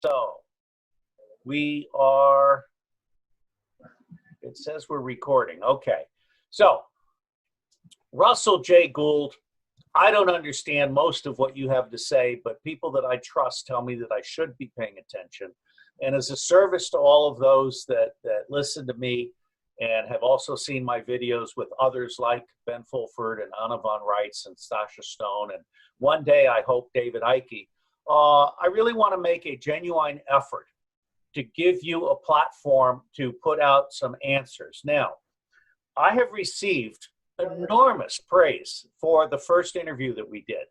So we are, it says we're recording. Okay. So Russell J. Gould, I don't understand most of what you have to say, but people that I trust tell me that I should be paying attention. And as a service to all of those that listen to me and have also seen my videos with others like Ben Fulford and Anna von Reitz and Sasha Stone, and one day I hope David Icke, I really want to make a genuine effort to give you a platform to put out some answers. Now, I have received enormous praise for the first interview that we did.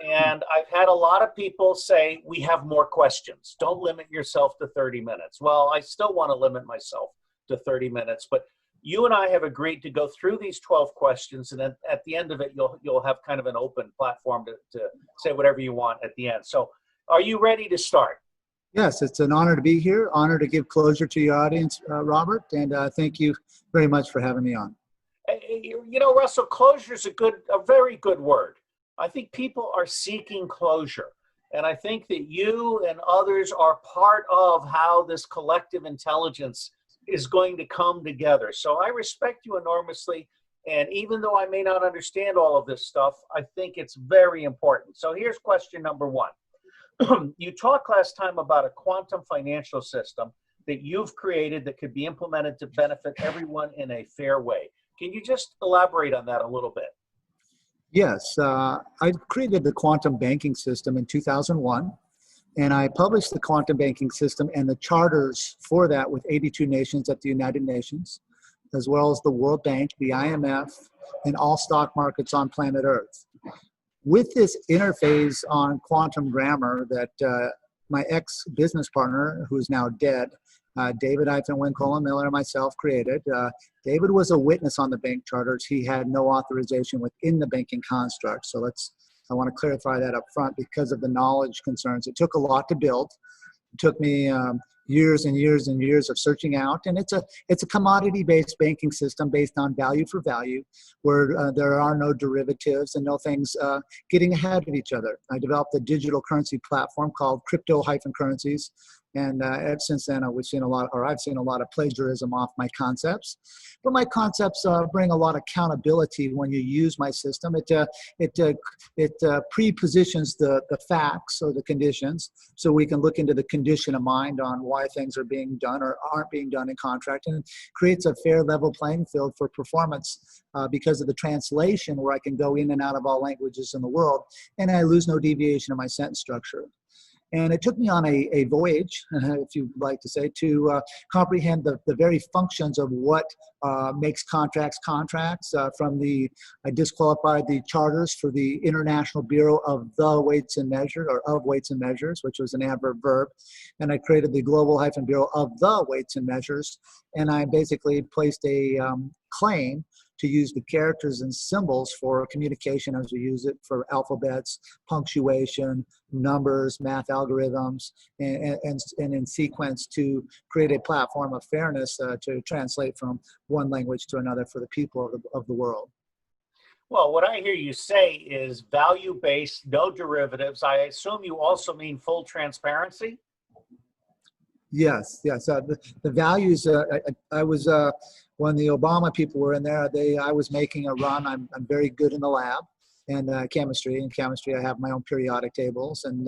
And I've had a lot of people say, we have more questions. Don't limit yourself to 30 minutes. Well, I still want to limit myself to 30 minutes, but you and I have agreed to go through these 12 questions, and then at the end of it, you'll have kind of an open platform to say whatever you want at the end. So are you ready to start? Yes, it's an honor to be here, honor to give closure to your audience, Robert, and thank you very much for having me on. You know, Russell, closure is a very good word. I think people are seeking closure, and I think that you and others are part of how this collective intelligence is going to come together. So I respect you enormously, and even though I may not understand all of this stuff, I think it's very important. So here's question number one. You talked last time about a quantum financial system that you've created that could be implemented to benefit everyone in a fair way. Can you just elaborate on that a little bit? Yes, I created the quantum banking system in 2001, and I published the quantum banking system and the charters for that with 82 nations at the United Nations, as well as the World Bank, the IMF, and all stock markets on planet Earth. With this interface on quantum grammar that my ex-business partner, who is now dead, David Winkler and myself created. David was a witness on the bank charters. He had no authorization within the banking construct. So I want to clarify that up front because of the knowledge concerns. It took a lot to build. It took me years and years and years of searching out, and it's a commodity-based banking system based on value for value, where there are no derivatives and no things getting ahead of each other. I developed a digital currency platform called Crypto-Currencies, and ever since then I've seen a lot of plagiarism off my concepts. But my concepts bring a lot of accountability when you use my system. It pre-positions the facts or the conditions, so we can look into the condition of mind on why things are being done or aren't being done in contract, and it creates a fair level playing field for performance because of the translation, where I can go in and out of all languages in the world, and I lose no deviation of my sentence structure. And it took me on a voyage, if you'd like to say, to comprehend the very functions of what makes contracts. I disqualified the charters for the International Bureau of the Weights and Measures, or of Weights and Measures, which was an adverb verb. And I created the Global-Bureau of the Weights and Measures. And I basically placed a claim to use the characters and symbols for communication as we use it for alphabets, punctuation, numbers, math algorithms, and in sequence to create a platform of fairness to translate from one language to another for the people of the world. Well, what I hear you say is value-based, no derivatives. I assume you also mean full transparency? Yes. The values, I was, when the Obama people were in there, I was making a run. I'm very good in the lab and chemistry. In chemistry, I have my own periodic tables, and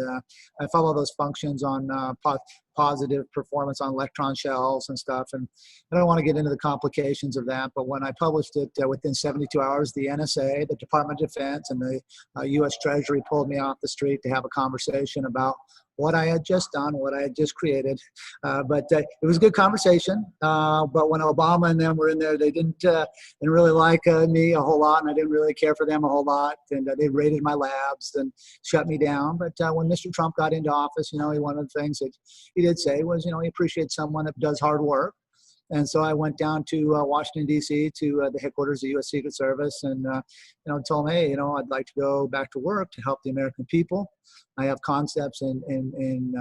I follow those functions on positive performance on electron shells and stuff. And I don't want to get into the complications of that, but when I published it, within 72 hours, the NSA, the Department of Defense, and the U.S. Treasury pulled me off the street to have a conversation about what I had just done, what I had just created. But it was a good conversation. But when Obama and them were in there, they didn't really like me a whole lot, and I didn't really care for them a whole lot. And they raided my labs and shut me down. But when Mr. Trump got into office, one of the things that he did say was, he appreciates someone that does hard work. And so I went down to Washington, D.C. to the headquarters of the U.S. Secret Service and, told them, hey, I'd like to go back to work to help the American people. I have concepts in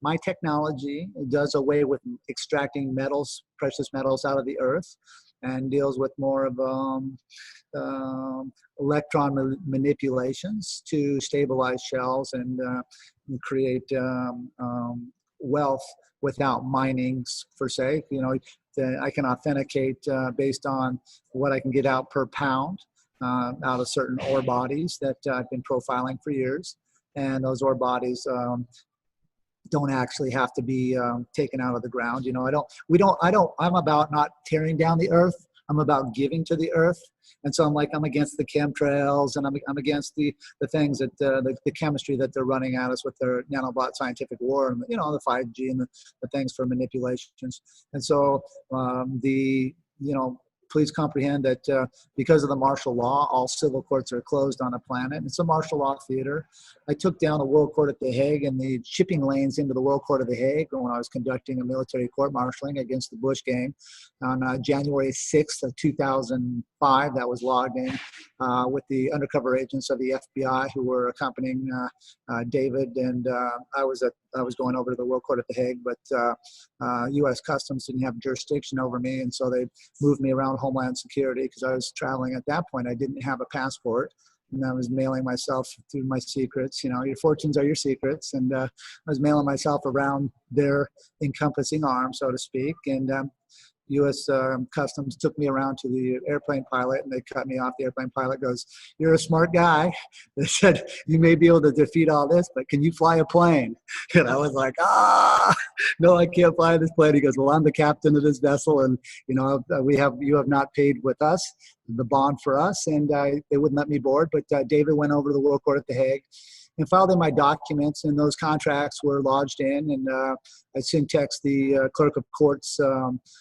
my technology. It does away with extracting metals, precious metals out of the earth, and deals with more of electron manipulations to stabilize shells and create wealth without mining per se. I can authenticate based on what I can get out per pound out of certain ore bodies that I've been profiling for years. And those ore bodies don't actually have to be taken out of the ground. I'm about not tearing down the earth. I'm about giving to the earth. And so I'm against the chemtrails, and I'm against the things that the chemistry that they're running at us with their nanobot scientific war, and the 5G and the things for manipulations. And so please comprehend that because of the martial law, all civil courts are closed on the planet. It's a martial law theater. I took down the World Court at The Hague and the shipping lanes into the World Court of The Hague when I was conducting a military court-martialing against the Bush gang on January 6th of 2005. That was logged in with the undercover agents of the FBI who were accompanying David, and I was going over to the World Court at The Hague, but U.S. Customs didn't have jurisdiction over me, and so they moved me around Homeland Security because I was traveling at that point. I didn't have a passport, and I was mailing myself through my secrets. Your fortunes are your secrets, and I was mailing myself around their encompassing arm, so to speak, and U.S. Customs took me around to the airplane pilot, and they cut me off. The airplane pilot goes, "You're a smart guy." They said, "You may be able to defeat all this, but can you fly a plane?" And I was like, no, I can't fly this plane. He goes, "Well, I'm the captain of this vessel, and you have not paid with us the bond for us," and they wouldn't let me board. But David went over to the World Court at The Hague and filed in my documents, and those contracts were lodged in, and I syntaxed the clerk of court's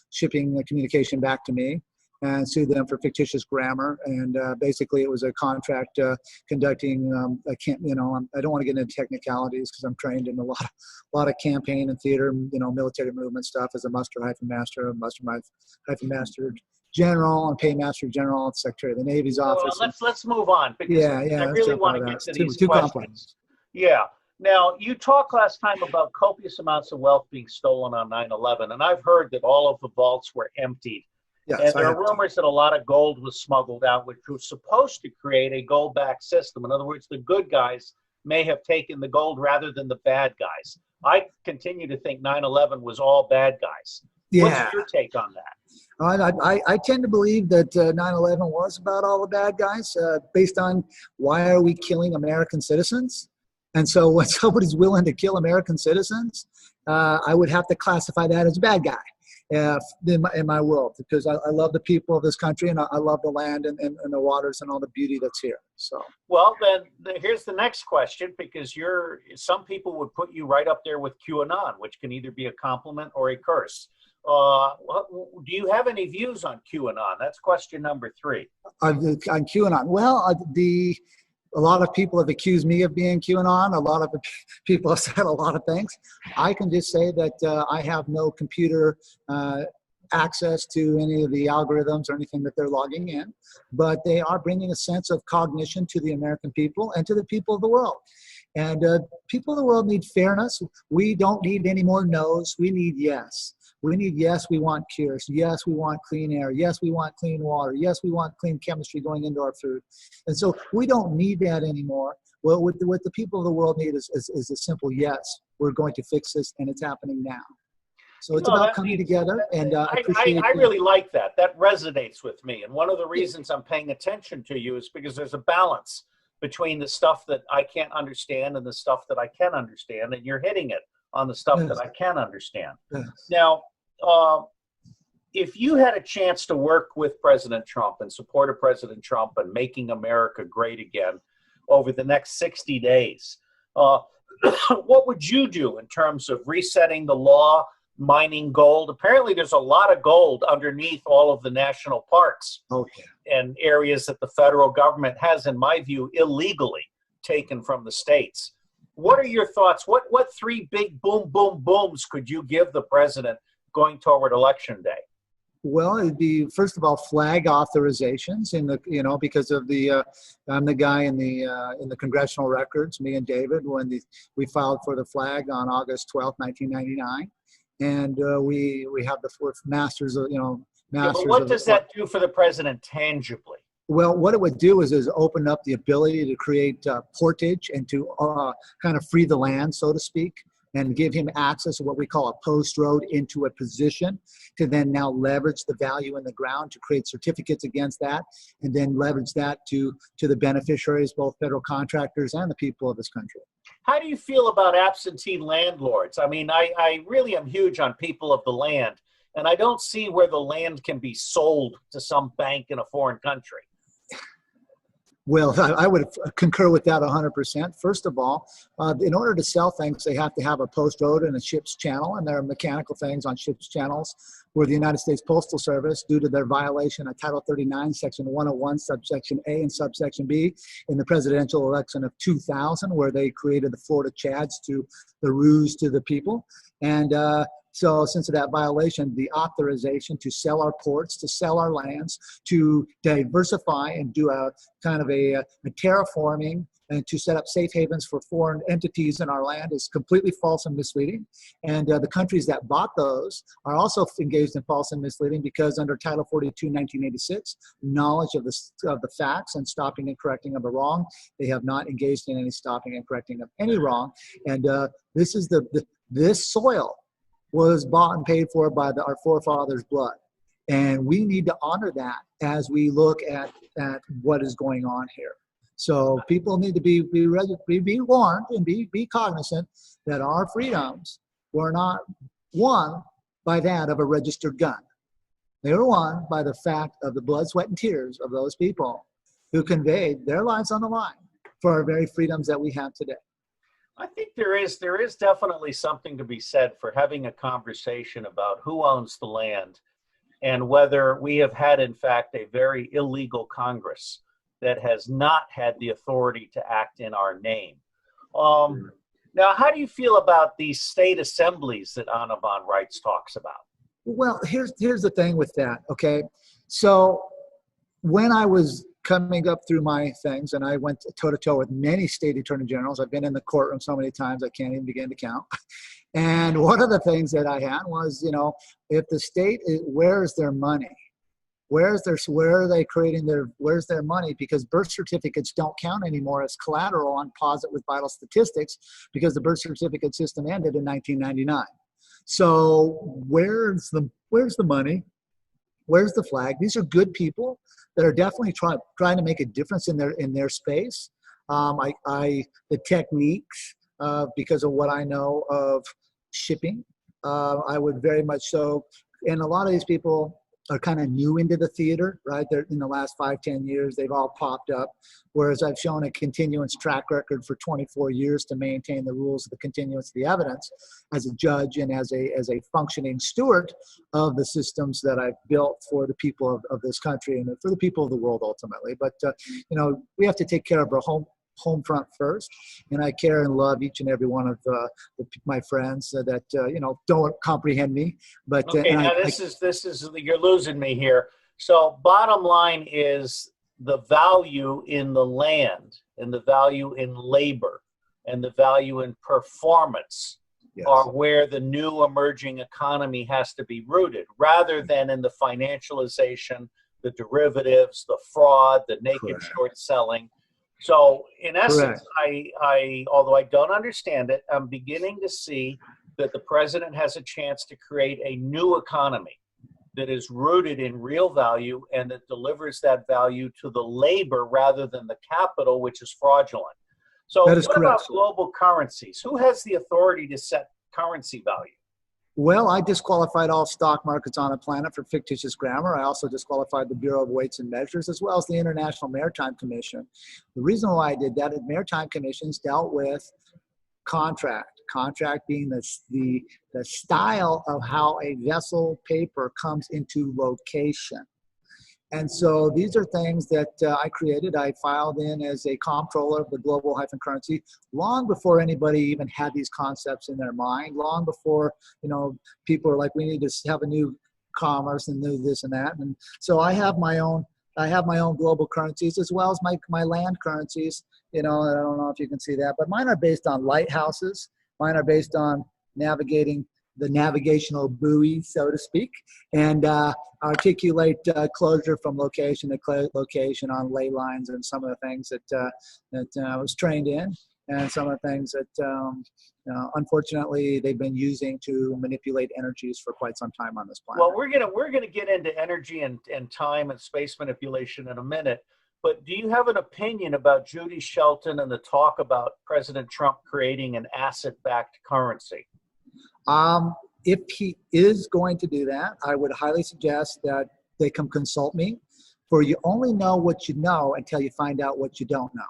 shipping communication back to me and sued them for fictitious grammar. And basically it was a contract conducting, I don't want to get into technicalities because I'm trained in a lot of campaign and theater, military movement stuff as a muster-master, muster-master general, and paymaster general at Secretary of the Navy's office. Well, let's move on, because I really want to get to these questions. Complex. Yeah. Now, you talked last time about copious amounts of wealth being stolen on 9/11, and I've heard that all of the vaults were emptied. Yes, and there are rumors that a lot of gold was smuggled out, which was supposed to create a gold-back system. In other words, the good guys may have taken the gold rather than the bad guys. I continue to think 9/11 was all bad guys. Yeah. What's your take on that? I tend to believe that 9/11 was about all the bad guys based on why are we killing American citizens? And so when somebody's willing to kill American citizens, I would have to classify that as a bad guy in my world, because I love the people of this country, and I love the land and the waters and all the beauty that's here. So, well, then here's the next question, because some people would put you right up there with QAnon, which can either be a compliment or a curse. Do you have any views on QAnon? That's question number 3. On QAnon, well, a lot of people have accused me of being QAnon. A lot of people have said a lot of things. I can just say that I have no computer access to any of the algorithms or anything that they're logging in, but they are bringing a sense of cognition to the American people and to the people of the world. And people of the world need fairness. We don't need any more no's. We need yes. We need yes, we want cures. Yes, we want clean air. Yes, we want clean water. Yes, we want clean chemistry going into our food. And so we don't need that anymore. Well, what the people of the world need is a simple yes. We're going to fix this, and it's happening now. So it's about coming together, and I really like that. That resonates with me. And one of the reasons I'm paying attention to you is because there's a balance between the stuff that I can't understand and the stuff that I can understand, and you're hitting it on the stuff that I can understand. Yes. Now, if you had a chance to work with President Trump and support of President Trump and making America great again over the next 60 days, what would you do in terms of resetting the law, mining gold? Apparently, there's a lot of gold underneath all of the national parks and areas that the federal government has, in my view, illegally taken from the states. What are your thoughts? What 3 big boom, boom, booms could you give the president going toward Election Day? Well, it'd be, first of all, flag authorizations because of I'm the guy in the congressional records, me and David, when we filed for the flag on August 12th, 1999. And we have the 4th masters of, masters. But what does that do for the president tangibly? Well, what it would do is open up the ability to create portage and to kind of free the land, so to speak, and give him access to what we call a post road into a position to then now leverage the value in the ground to create certificates against that, and then leverage that to the beneficiaries, both federal contractors and the people of this country. How do you feel about absentee landlords? I mean, I really am huge on people of the land, and I don't see where the land can be sold to some bank in a foreign country. Well, I would concur with that 100%. First of all, in order to sell things, they have to have a post road and a ship's channel, and there are mechanical things on ship's channels where the United States Postal Service, due to their violation of Title 39, Section 101, subsection A and subsection B, in the presidential election of 2000, where they created the Florida Chads to the ruse to the people. And so since of that violation, the authorization to sell our ports, to sell our lands, to diversify and do a kind of a terraforming and to set up safe havens for foreign entities in our land is completely false and misleading. And the countries that bought those are also engaged in false and misleading, because under Title 42, 1986, knowledge of the facts and stopping and correcting of the wrong, they have not engaged in any stopping and correcting of any wrong. And this is this soil was bought and paid for by our forefathers' blood. And we need to honor that as we look at what is going on here. So people need to be warned and be cognizant that our freedoms were not won by that of a registered gun. They were won by the fact of the blood, sweat, and tears of those people who conveyed their lives on the line for our very freedoms that we have today. I think there is definitely something to be said for having a conversation about who owns the land and whether we have had, in fact, a very illegal Congress that has not had the authority to act in our name. Now, how do you feel about these state assemblies that Audubon Rights talks about? Well, here's the thing with that, okay? So when I was coming up through my things, and I went toe-to-toe with many state attorney generals. I've been in the courtroom so many times I can't even begin to count. And one of the things that I had was, if the state, where's their money? Where's their money? Because birth certificates don't count anymore as collateral on Posit with vital statistics, because the birth certificate system ended in 1999. So where's the money? Where's the flag? These are good people that are definitely trying to make a difference in their space. The techniques, because of what I know of shipping, I would very much so. And a lot of these people are kind of new into the theater, right? They're in the last 5-10 years, they've all popped up. Whereas I've shown a continuance track record for 24 years to maintain the rules of the continuance of the evidence as a judge and as a functioning steward of the systems that I've built for the people of this country and for the people of the world ultimately. But, we have to take care of our home front first, and I care and love each and every one of my friends that don't comprehend me. But okay, now this is you're losing me here. So bottom line is the value in the land and the value in labor and the value in performance are where the new emerging economy has to be rooted, rather than in the financialization, the derivatives, the fraud, the naked short selling. So in essence, I although I don't understand it, I'm beginning to see that the president has a chance to create a new economy that is rooted in real value and that delivers that value to the labor rather than the capital, which is fraudulent. So what about global currencies? Who has the authority to set currency value? Well, I disqualified all stock markets on the planet for fictitious grammar. I also disqualified the Bureau of Weights and Measures, as well as the International Maritime Commission. The reason why I did that is maritime commissions dealt with contract being the style of how a vessel paper comes into location. And so these are things that I created. I filed in as a comptroller of the global -currency long before anybody even had these concepts in their mind, long before, people are like, we need to have a new commerce and do this and that. And so I have my own global currencies as well as my land currencies. I don't know if you can see that, but mine are based on lighthouses. Mine are based on navigating the navigational buoy, so to speak, and articulate closure from location to location on ley lines and some of the things that I was trained in. and some of the things that unfortunately they've been using to manipulate energies for quite some time on this planet. Well, we're gonna get into energy and time and space manipulation in a minute. But do you have an opinion about Judy Shelton and the talk about President Trump creating an asset-backed currency? If he is going to do that, I would highly suggest that they come consult me, for you only know what you know until you find out what you don't know.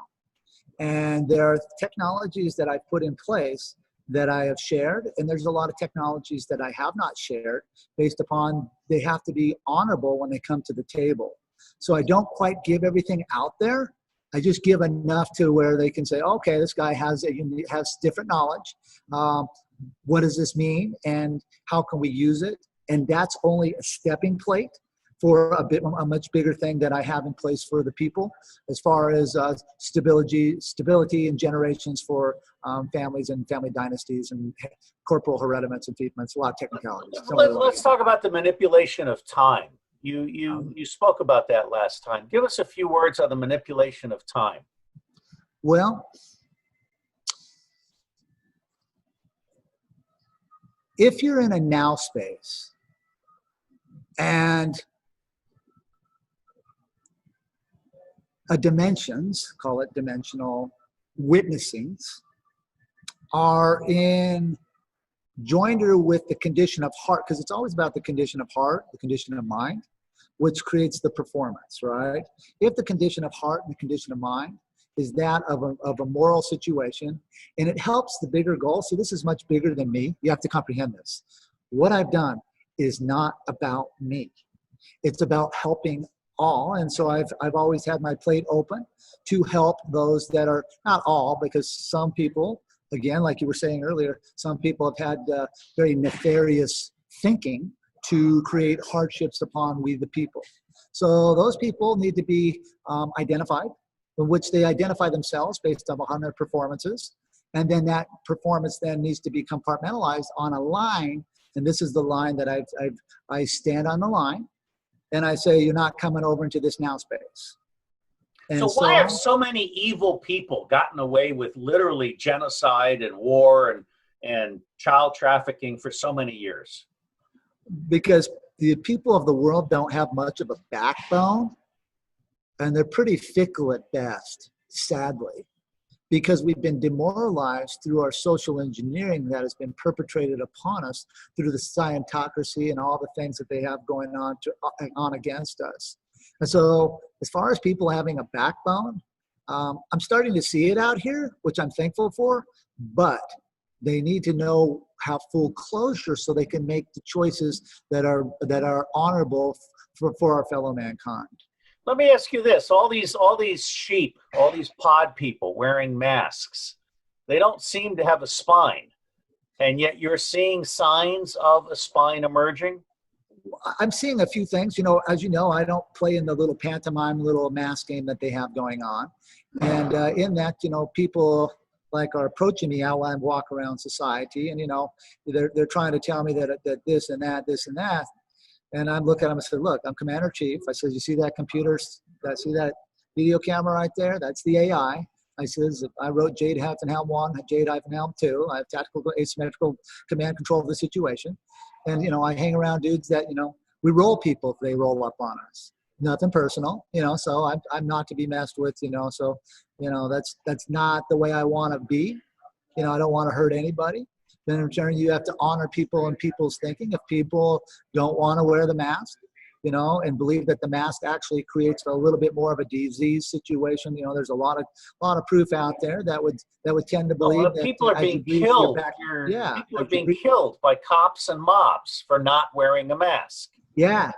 And there are technologies that I've put in place that I have shared, and there's a lot of technologies that I have not shared based upon they have to be honorable when they come to the table. So I don't quite give everything out there. I just give enough to where they can say, okay, this guy has different knowledge. What does this mean, and how can we use it? And that's only a stepping plate for a much bigger thing that I have in place for the people, as far as stability and generations for families and family dynasties and corporal herediments and fiefments, a lot of technicalities. Let's talk about the manipulation of time. You spoke about that last time. Give us a few words on the manipulation of time. Well, if you're in a now space and dimensions, call it dimensional witnessings, are in joinder with the condition of heart, because it's always about the condition of heart, the condition of mind, which creates the performance, right? If the condition of heart and the condition of mind is that of a moral situation, and it helps the bigger goal. See, this is much bigger than me. You have to comprehend this. What I've done is not about me. It's about helping all. And so I've always had my plate open to help those that are, not all, because some people, again, like you were saying earlier, some people have had very nefarious thinking to create hardships upon we the people. So those people need to be identified, in which they identify themselves based on their performances. And then that performance then needs to be compartmentalized on a line. And this is the line that I stand on the line. And I say, you're not coming over into this now space. And so why have so many evil people gotten away with literally genocide and war and child trafficking for so many years? Because the people of the world don't have much of a backbone, and they're pretty fickle at best, sadly, because we've been demoralized through our social engineering that has been perpetrated upon us through the scientocracy and all the things that they have going on against us. And so as far as people having a backbone, I'm starting to see it out here, which I'm thankful for, but they need to know, have full closure so they can make the choices that are honorable for our fellow mankind. Let me ask you this: all these sheep, all these pod people wearing masks, they don't seem to have a spine, and yet you're seeing signs of a spine emerging. I'm seeing a few things. You know, as you know, I don't play in the little pantomime, little mask game that they have going on, and in that, you know, people like are approaching me while I walk around society, and you know, they're trying to tell me that this and that. And I'm looking at them and say, look, I'm Commander Chief. I said, you see that computer, see that video camera right there? That's the AI. I says, I wrote Jade-Helm 1, Jade-Helm 2. I have tactical asymmetrical command control of the situation. And, you know, I hang around dudes that, you know, we roll people if they roll up on us. Nothing personal, you know, so I'm not to be messed with, you know, so, you know, that's not the way I want to be. You know, I don't want to hurt anybody. Then in turn, you have to honor people and people's thinking. If people don't want to wear the mask, you know, and believe that the mask actually creates a little bit more of a disease situation, you know, there's a lot of proof out there that would tend to believe that people are being killed. People are being killed by cops and mobs for not wearing a mask. Yeah.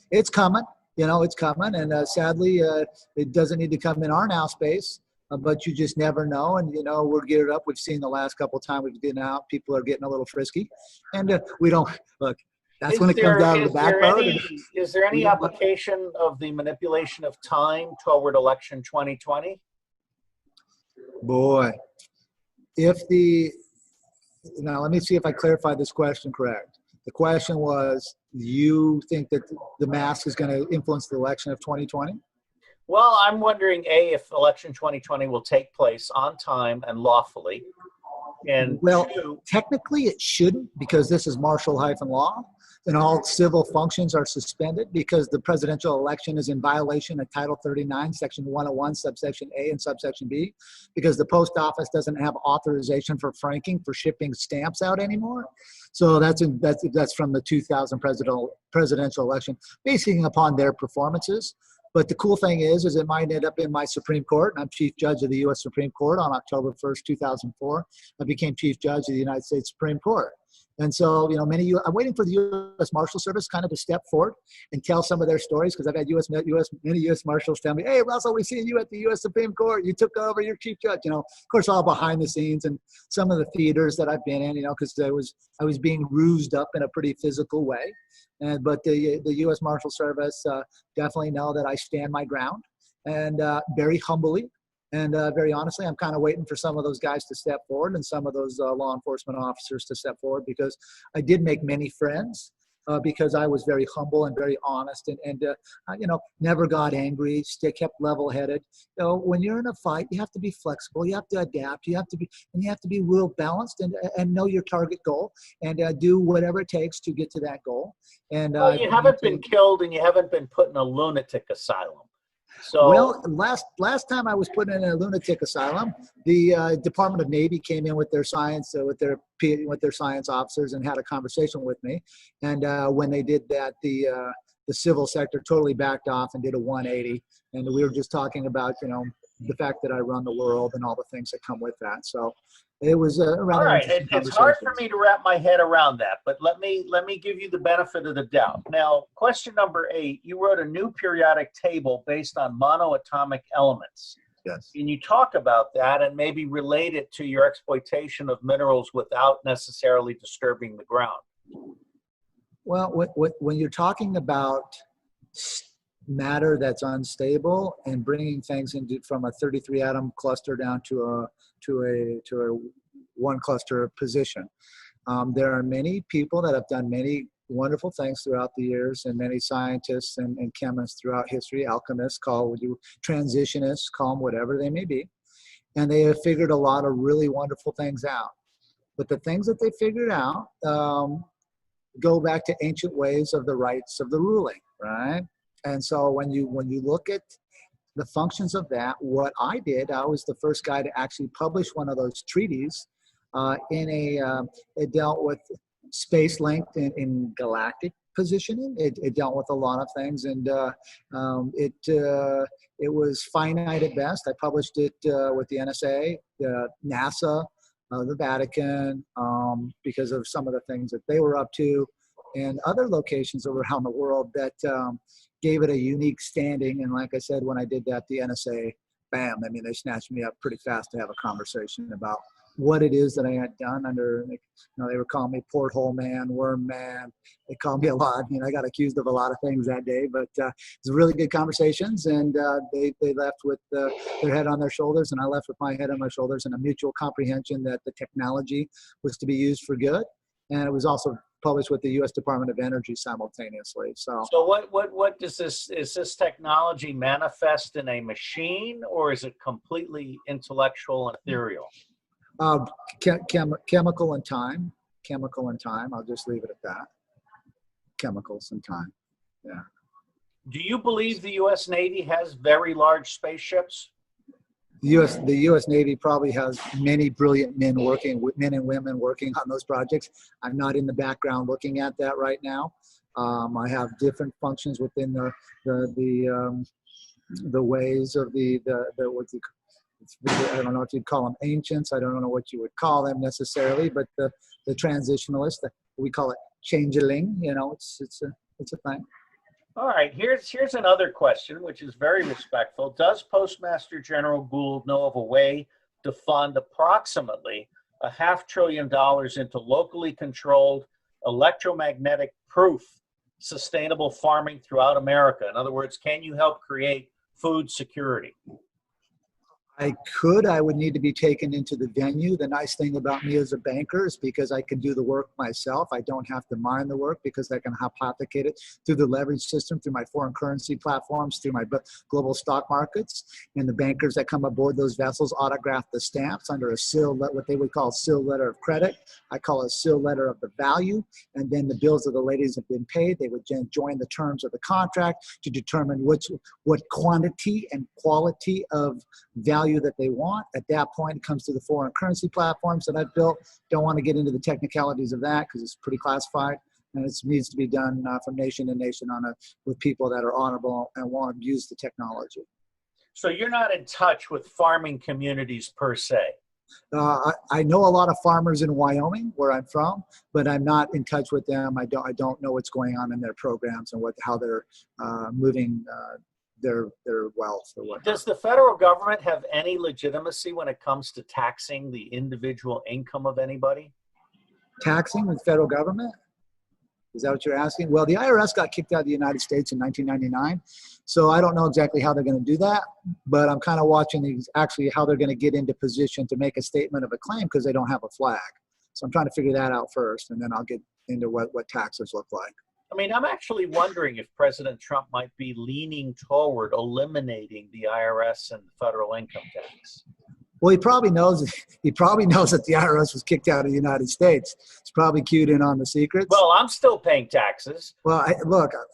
It's coming. You know, it's coming, and sadly, it doesn't need to come in our now space. But you just never know, and you know, we're geared up. We've seen the last couple of times we've been out, people are getting a little frisky, and we don't look. That's when it comes out of the backbone. Is there any application of the manipulation of time toward election 2020? Boy, now let me see if I clarified this question correct. The question was, you think that the mask is going to influence the election of 2020? Well, I'm wondering, A, if election 2020 will take place on time and lawfully. And Well, two, technically it shouldn't, because this is martial-law, and all civil functions are suspended because the presidential election is in violation of Title 39, Section 101, subsection A and subsection B, because the post office doesn't have authorization for franking for shipping stamps out anymore. So that's from the 2000 presidential election, basing upon their performances. But the cool thing is it might end up in my Supreme Court. I'm Chief Judge of the U.S. Supreme Court on October 1st, 2004. I became Chief Judge of the United States Supreme Court. And so, I'm waiting for the U.S. Marshal Service kind of to step forward and tell some of their stories, because I've had many U.S. Marshals tell me, hey, Russell, we see you at the U.S. Supreme Court. You took over, you're Chief Judge. Of course, all behind the scenes, and some of the theaters that I've been in, because I was being rused up in a pretty physical way. But the U.S. Marshal Service definitely know that I stand my ground, and very humbly and very honestly, I'm kind of waiting for some of those guys to step forward and some of those law enforcement officers to step forward, because I did make many friends because I was very humble and very honest, and never got angry, kept level-headed. When you're in a fight, you have to be flexible, you have to adapt, you have to be real balanced, and know your target goal, and do whatever it takes to get to that goal. And well, you haven't been killed, and you haven't been put in a lunatic asylum. So, well, last time I was put in a lunatic asylum, the Department of Navy came in with their science with their science officers and had a conversation with me. And when they did that, the civil sector totally backed off and did a 180. And we were just talking about the fact that I run the world and all the things that come with that. So it was rather all right. interesting It's hard for me to wrap my head around that, but let me give you the benefit of the doubt. Now, question number 8, you wrote a new periodic table based on monoatomic elements. Yes. Can you talk about that and maybe relate it to your exploitation of minerals without necessarily disturbing the ground? Well, when you're talking about matter that's unstable and bringing things from a 33 atom cluster down to a one cluster position. There are many people that have done many wonderful things throughout the years, and many scientists and chemists throughout history, alchemists, transitionists, call them whatever they may be. And they have figured a lot of really wonderful things out. But the things that they figured out go back to ancient ways of the rights of the ruling, right? And so when you look at the functions of that, what I did, I was the first guy to actually publish one of those treaties it dealt with space length in galactic positioning. It dealt with a lot of things, and it was finite at best. I published it with the NSA, NASA, the Vatican, because of some of the things that they were up to, and other locations around the world that gave it a unique standing. And like I said, when I did that, the NSA, bam, they snatched me up pretty fast to have a conversation about what it is that I had done under, they were calling me porthole man, worm man. They called me a lot. I got accused of a lot of things that day, but it was really good conversations, and they left with their head on their shoulders, and I left with my head on my shoulders, and a mutual comprehension that the technology was to be used for good. And it was also published with the U.S. Department of Energy simultaneously. So what does is this technology manifest in a machine, or is it completely intellectual and ethereal? Chemical and time. I'll just leave it at that. Chemicals and time. Yeah. Do you believe the U.S. Navy has very large spaceships? The U.S. Navy probably has many brilliant men and women working on those projects. I'm not in the background looking at that right now. I have different functions within the ways of I don't know if you'd call them ancients. I don't know what you would call them necessarily, but the transitionalists, we call it changeling. It's a thing. All right, here's another question, which is very respectful. Does Postmaster General Gould know of a way to fund approximately $500 billion into locally controlled electromagnetic proof sustainable farming throughout America? In other words, can you help create food security? I could. I would need to be taken into the venue. The nice thing about me as a banker is because I can do the work myself. I don't have to mine the work because I can hypothecate it through the leverage system, through my foreign currency platforms, through my global stock markets. And the bankers that come aboard those vessels autograph the stamps under a sealed, what they would call a sealed letter of credit. I call it a sealed letter of the value. And then the bills of the ladies have been paid. They would join the terms of the contract to determine what quantity and quality of value that they want. At that point, it comes to the foreign currency platforms that I've built. Don't want to get into the technicalities of that because it's pretty classified, and it needs to be done from nation to nation with people that are honorable and want to use the technology. So you're not in touch with farming communities per se? I know a lot of farmers in Wyoming, where I'm from, but I'm not in touch with them. I don't know what's going on in their programs and how they're moving their wealth or whatnot. Does the federal government have any legitimacy when it comes to taxing the individual income of anybody? Taxing the federal government? Is that what you're asking? Well, the IRS got kicked out of the United States in 1999, so I don't know exactly how they're going to do that, but I'm kind of watching actually how they're going to get into position to make a statement of a claim because they don't have a flag. So I'm trying to figure that out first, and then I'll get into what taxes look like. I mean, I'm actually wondering if President Trump might be leaning toward eliminating the IRS and the federal income tax. Well, he probably knows that the IRS was kicked out of the United States. It's probably cued in on the secrets. Well, I'm still paying taxes. Well,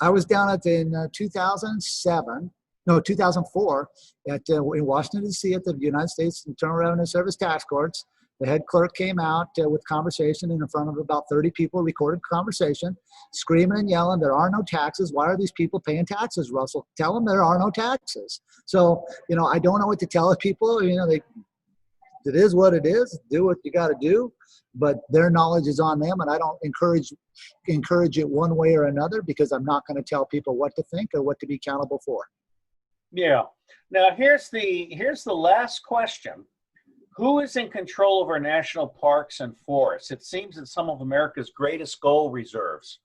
I was down in 2004 in Washington, D.C. at the United States Internal Revenue Service tax courts. The head clerk came out with conversation in front of about 30 people, recorded conversation, screaming and yelling, "There are no taxes. Why are these people paying taxes, Russell? Tell them there are no taxes." So, I don't know what to tell people. It is what it is. Do what you got to do, but their knowledge is on them, and I don't encourage it one way or another because I'm not going to tell people what to think or what to be accountable for. Yeah. Now, here's the last question. Who is in control of our national parks and forests? It seems that some of America's greatest gold reserves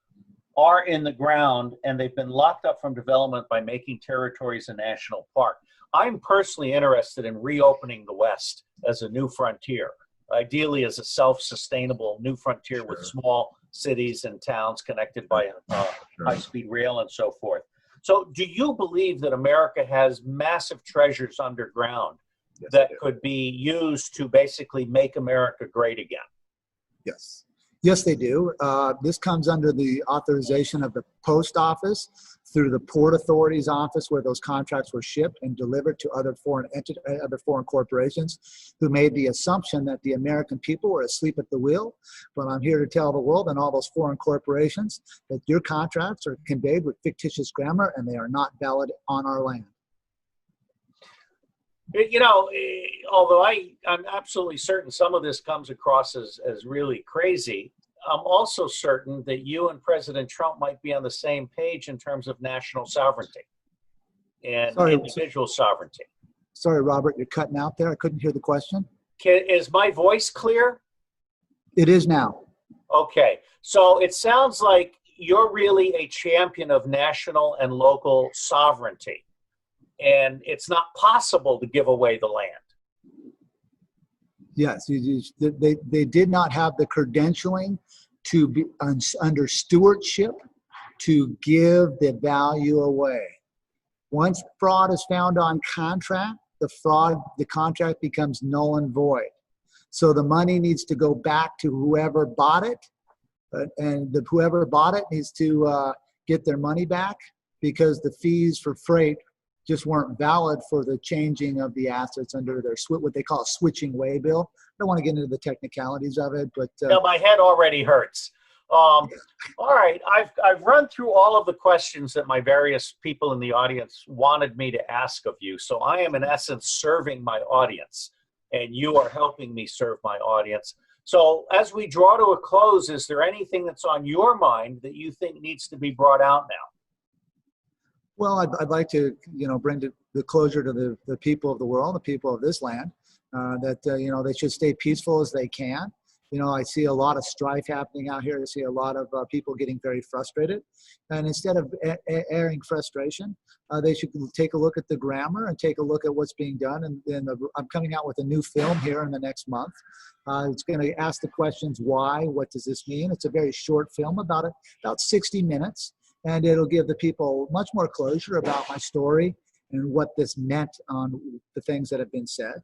are in the ground, and they've been locked up from development by making territories a national park. I'm personally interested in reopening the West as a new frontier, ideally as a self-sustainable new frontier with small cities and towns connected by high-speed rail and so forth. So do you believe that America has massive treasures underground that could be used to basically make America great again? Yes. Yes, they do. This comes under the authorization of the post office through the Port Authority's office, where those contracts were shipped and delivered to other foreign corporations who made the assumption that the American people were asleep at the wheel. But I'm here to tell the world and all those foreign corporations that your contracts are conveyed with fictitious grammar and they are not valid on our land. Although I'm absolutely certain some of this comes across as really crazy, I'm also certain that you and President Trump might be on the same page in terms of national sovereignty and individual sovereignty. Sorry, Robert, you're cutting out there. I couldn't hear the question. Is my voice clear? It is now. Okay. So it sounds like you're really a champion of national and local sovereignty. And it's not possible to give away the land. Yes, they did not have the credentialing to be under stewardship to give the value away. Once fraud is found on contract, the contract becomes null and void. So the money needs to go back to whoever bought it, and whoever bought it needs to get their money back because the fees for freight just weren't valid for the changing of the assets under their what they call a switching way bill. I don't want to get into the technicalities of it, but no, my head already hurts. All right, I've run through all of the questions that my various people in the audience wanted me to ask of you. So I am in essence serving my audience, and you are helping me serve my audience. So as we draw to a close, is there anything that's on your mind that you think needs to be brought out now? Well, I'd like to, bring the closure to the people of the world, the people of this land, that they should stay peaceful as they can. I see a lot of strife happening out here. I see a lot of people getting very frustrated. And instead of airing frustration, they should take a look at the grammar and take a look at what's being done. And then I'm coming out with a new film here in the next month. It's going to ask the questions, why, what does this mean? It's a very short film, about 60 minutes. And it'll give the people much more closure about my story and what this meant on the things that have been said,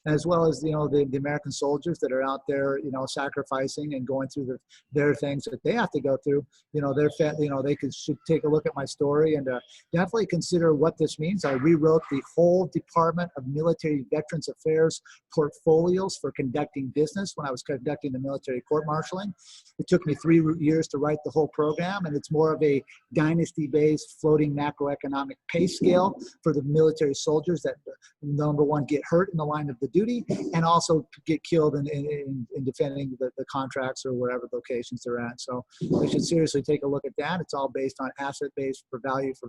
as well as, the American soldiers that are out there, sacrificing and going through their things that they have to go through. They should take a look at my story and definitely consider what this means. I rewrote the whole Department of Military Veterans Affairs portfolios for conducting business when I was conducting the military court-martialing. It took me 3 years to write the whole program, and it's more of a dynasty-based floating macroeconomic pay scale for the military soldiers that, number one, get hurt in the line of the duty and also get killed in defending the contracts or wherever locations they're at. So they should seriously take a look at that. It's all based on asset-based for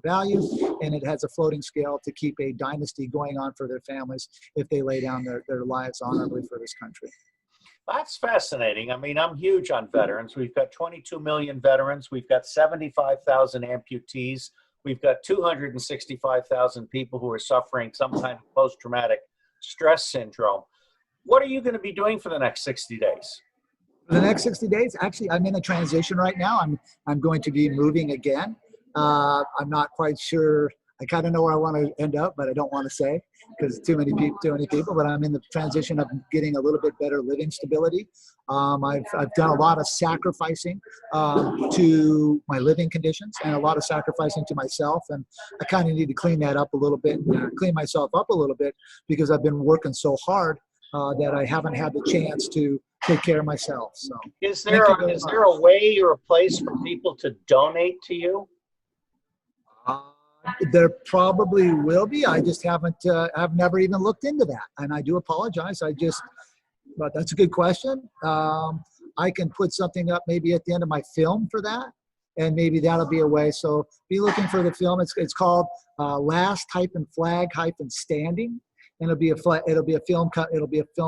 value, and it has a floating scale to keep a dynasty going on for their families if they lay down their lives honorably for this country. That's fascinating. I mean, I'm huge on veterans. We've got 22 million veterans. We've got 75,000 amputees. We've got 265,000 people who are suffering some kind of post-traumatic stress syndrome. What are you going to be doing for the next 60 days? For the next 60 days, actually, I'm in a transition right now. I'm going to be moving again. I'm not quite sure. I kind of know where I want to end up, but I don't want to say because too many people. But I'm in the transition of getting a little bit better living stability. I've done a lot of sacrificing to my living conditions and a lot of sacrificing to myself, and I kind of need to clean that up a little bit, clean myself up a little bit because I've been working so hard that I haven't had the chance to take care of myself. So, is there a way or a place for people to donate to you? There probably will be. I just haven't. I've never even looked into that, and I do apologize. But that's a good question. I can put something up maybe at the end of my film for that, and maybe that'll be a way. So be looking for the film. It's called Last-Flag-Standing, and it'll be a film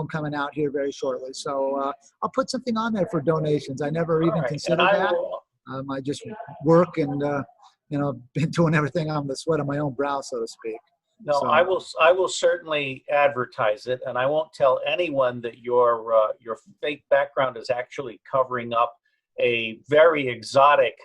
coming out here very shortly. So I'll put something on there for donations. I never even considered that. I just work and. Been doing everything on the sweat of my own brow, so to speak. No, so. I will certainly advertise it, and I won't tell anyone that your fake background is actually covering up a very exotic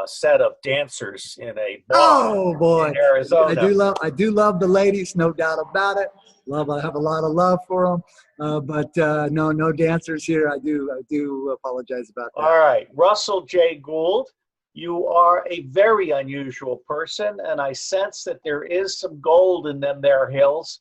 set of dancers in a bar in Arizona. I do love the ladies, no doubt about it. I have a lot of love for them, but no dancers here. I do apologize about that. All right, Russel J. Gould. You are a very unusual person, and I sense that there is some gold in them there hills.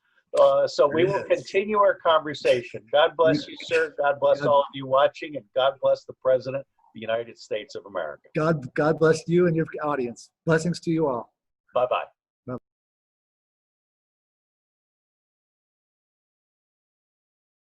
So we will continue our conversation. God bless you, sir. God bless all of you watching, and God bless the President of the United States of America. God bless you and your audience. Blessings to you all. Bye-bye.